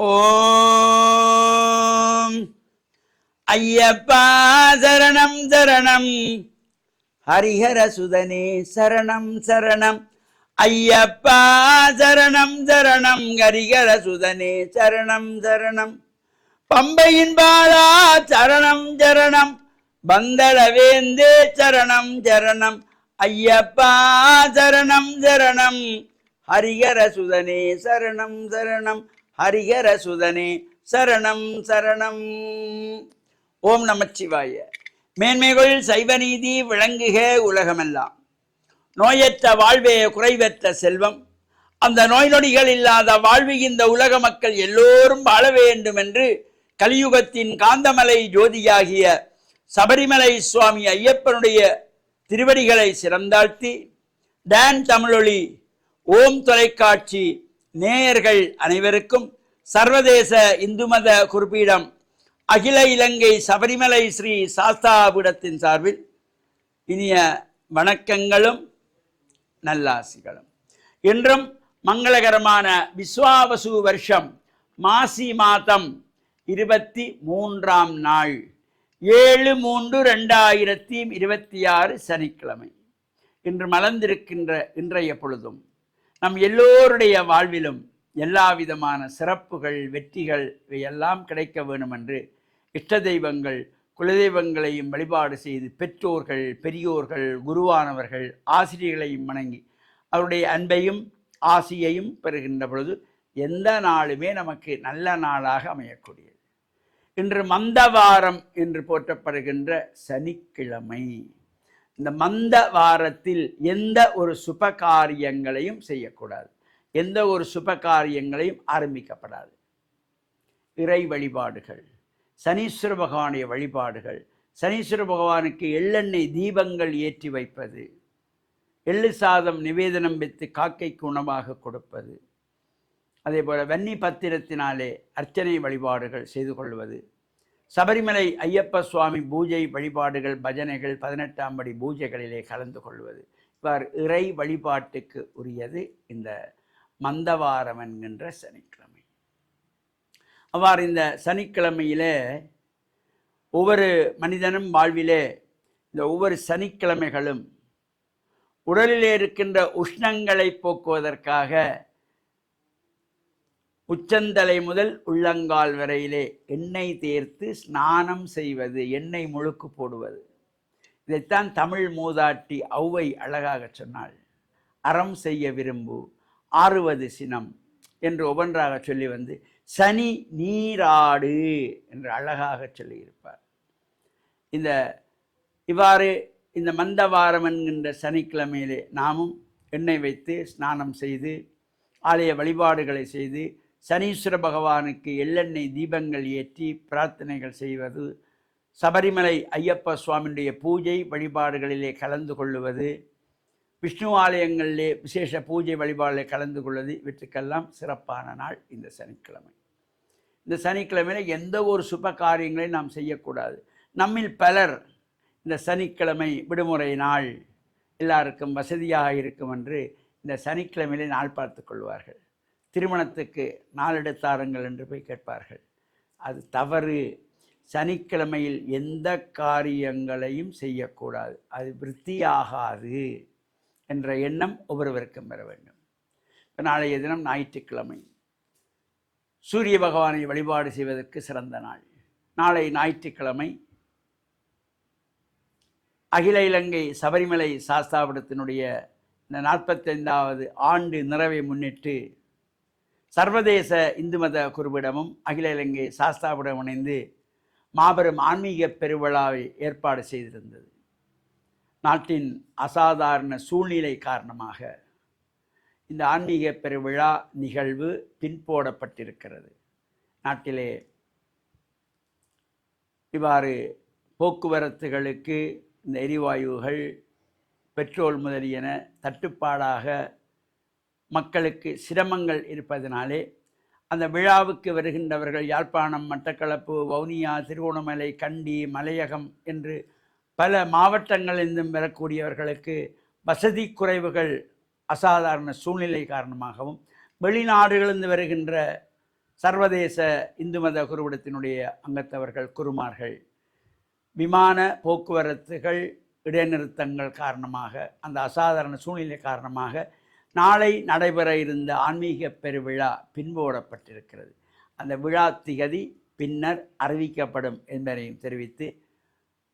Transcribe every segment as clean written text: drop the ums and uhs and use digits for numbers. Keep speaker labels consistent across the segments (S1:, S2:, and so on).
S1: ஓம் ஐயப்பா சரணம் சரணம், ஹரிஹர சுதனே சரணம் சரணம். ஐயப்பா சரணம் சரணம், ஹரிஹர சுதனே சரணம் சரணம். பம்பையின் பாலா சரணம் சரணம், பந்தளவேந்தே சரணம் சரணம். ஐயப்பா சரணம் சரணம், ஹரிஹர சுதனே சரணம் சரணம். ஹரிஹர சுதனே சரணம் சரணம். ஓம் நமச்சிவாய. மேன்மைகள் சைவநீதி விளங்குக உலகமெல்லாம். நோயற்ற வாழ்வே குறைவற்ற செல்வம். அந்த நோய் நொடிகள் இல்லாத வாழ்வு இந்த உலக மக்கள் எல்லோரும் வாழ வேண்டும் என்று கலியுகத்தின் காந்தமலை ஜோதியாகிய சபரிமலை சுவாமி ஐயப்பனுடைய திருவடிகளை சிறந்தாழ்த்தி டான் தமிழொலி ஓம் தொலைக்காட்சி நேயர்கள் அனைவருக்கும் சர்வதேச இந்து மத குறிப்பீடம் அகில இலங்கை சபரிமலை ஸ்ரீ சாஸ்தாபீடத்தின் சார்பில் இனிய வணக்கங்களும் நல்லாசிகளும். இன்றும் மங்களகரமான விஸ்வாவசு வருஷம் மாசி மாதம் 23ஆம் நாள் 7/3/2026 சனிக்கிழமை. இன்று மலர்ந்திருக்கின்ற இன்றைய பொழுதும் நம் எல்லோருடைய வாழ்விலும் எல்லா விதமான சிறப்புகள் வெற்றிகள் இவையெல்லாம் கிடைக்க வேண்டும் என்று இஷ்ட தெய்வங்கள் குலதெய்வங்களையும் வழிபாடு செய்து பெற்றோர்கள் பெரியோர்கள் குருவானவர்கள் ஆசிரியர்களையும் வணங்கி அவருடைய அன்பையும் ஆசியையும் பெறுகின்ற பொழுது எந்த நாளுமே நமக்கு நல்ல நாளாக அமையக்கூடியது. இன்று மந்தவாரம் என்று போற்றப்படுகின்ற சனிக்கிழமை. இந்த மந்த வாரத்தில் எந்த ஒரு சுப காரியங்களையும் செய்யக்கூடாது, எந்த ஒரு சுப காரியங்களையும் ஆரம்பிக்கப்படாது. இறை வழிபாடுகள், சனீஸ்வர பகவானுடைய வழிபாடுகள், சனீஸ்வர பகவானுக்கு எள்ளெண்ணெய் தீபங்கள் ஏற்றி வைப்பது, எள்ளு சாதம் நிவேதனம் வைத்து காக்கைக்கு உணவாக கொடுப்பது, அதே போல வன்னி பத்திரத்தினாலே அர்ச்சனை வழிபாடுகள் செய்து கொள்வது, சபரிமலை ஐயப்ப சுவாமி பூஜை வழிபாடுகள் பஜனைகள் 18ஆம் படி பூஜைகளிலே கலந்து கொள்வது, இவ்வாறு இறை வழிபாட்டுக்கு உரியது இந்த மந்தவாரம் என்கின்ற சனிக்கிழமை. அவ்வாறு இந்த சனிக்கிழமையிலே ஒவ்வொரு மனிதனும் வாழ்விலே இந்த ஒவ்வொரு சனிக்கிழமைகளும் உடலிலே இருக்கின்ற உஷ்ணங்களை போக்குவதற்காக உச்சந்தலை முதல் உள்ளங்கால் வரையிலே எண்ணெய் தேர்த்து ஸ்நானம் செய்வது, எண்ணெய் முழுக்கு போடுவது. இதைத்தான் தமிழ் மூதாட்டி ஔவை அழகாக சொன்னாள். அறம் செய்ய விரும்பு ஆறுவது சினம் என்று ஒவ்வொன்றாக சொல்லி வந்து சனி நீராடு என்று அழகாக சொல்லியிருப்பார். இவ்வாறு இந்த மந்தவாரம் என்கின்ற சனிக்கிழமையிலே நாமும் எண்ணெய் வைத்து ஸ்நானம் செய்து ஆலய வழிபாடுகளை செய்து சனீஸ்வர பகவானுக்கு எள்ளெண்ணெய் தீபங்கள் ஏற்றி பிரார்த்தனைகள் செய்வது, சபரிமலை ஐயப்ப சுவாமியுடைய பூஜை வழிபாடுகளிலே கலந்து கொள்ளுவது, விஷ்ணு ஆலயங்களிலே விசேஷ பூஜை வழிபாடுகளில் கலந்து கொள்வது, இவற்றுக்கெல்லாம் சிறப்பான நாள் இந்த சனிக்கிழமை. இந்த சனிக்கிழமையில் எந்த ஒரு சுப காரியங்களையும் நாம் செய்யக்கூடாது. நம்மில் பலர் இந்த சனிக்கிழமை விடுமுறை நாள் எல்லாருக்கும் வசதியாக இருக்கும் என்று இந்த சனிக்கிழமையிலே நாள் பார்த்து கொள்வார்கள். திருமணத்துக்கு நாளெடுத்தாருங்கள் என்று போய் கேட்பார்கள். அது தவறு. சனிக்கிழமையில் எந்த காரியங்களையும் செய்யக்கூடாது, அது விருத்தியாகாது என்ற எண்ணம் ஒவ்வொருவருக்கும் பெற வேண்டும். இப்போ நாளைய தினம் ஞாயிற்றுக்கிழமை, சூரிய பகவானை வழிபாடு செய்வதற்கு சிறந்த நாள். நாளை ஞாயிற்றுக்கிழமை அகில இலங்கை சபரிமலை சாஸ்தாபீடத்தினுடைய இந்த 45வது ஆண்டு நிறைவை முன்னிட்டு சர்வதேச இந்து மத குறிப்பிடமும் அகில இலங்கை சாஸ்தாபீடம் இணைந்து மாபெரும் ஆன்மீக பெருவிழாவை ஏற்பாடு செய்திருந்தது. நாட்டின் அசாதாரண சூழ்நிலை காரணமாக இந்த ஆன்மீக பெருவிழா நிகழ்வு பின்போடப்பட்டிருக்கிறது. நாட்டிலே இவ்வாறு போக்குவரத்துகளுக்கு இந்த எரிவாயுகள் பெட்ரோல் முதலியன தட்டுப்பாடாக மக்களுக்கு சிரமங்கள் இருப்பதனாலே அந்த விழாவுக்கு வருகின்றவர்கள் யாழ்ப்பாணம், மட்டக்களப்பு, வவுனியா, திருகோணமலை, கண்டி, மலையகம் என்று பல மாவட்டங்களிலிருந்தும் வரக்கூடியவர்களுக்கு வசதி குறைவுகள் அசாதாரண சூழ்நிலை காரணமாகவும் வெளிநாடுகளிலிருந்து வருகின்ற சர்வதேச இந்து மத குருவிடத்தினுடைய அங்கத்தவர்கள் குருமார்கள் விமான போக்குவரத்துகள் இடைநிறுத்தங்கள் காரணமாக அந்த அசாதாரண சூழ்நிலை காரணமாக நாளை நடைபெற இருந்த ஆன்மீக பெருவிழா பின்போடப்பட்டிருக்கிறது. அந்த விழா திகதி பின்னர் அறிவிக்கப்படும் என்பதையும் தெரிவித்து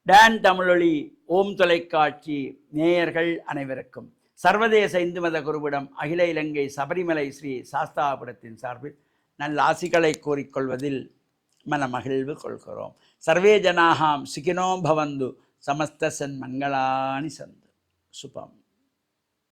S1: டான் தமிழொலி ஓம் தொலைக்காட்சி நேயர்கள் அனைவருக்கும் சர்வதேச இந்து மத குருவிடம் அகில இலங்கை சபரிமலை ஸ்ரீ சாஸ்தாபுரத்தின் சார்பில் நல்ல ஆசிகளை கூறிக்கொள்வதில் மனமகிழ்வு கொள்கிறோம். சர்வே ஜனாகாம் சுகினோ பவந்து சமஸ்த சன்மங்களானி சந்து சுபம்.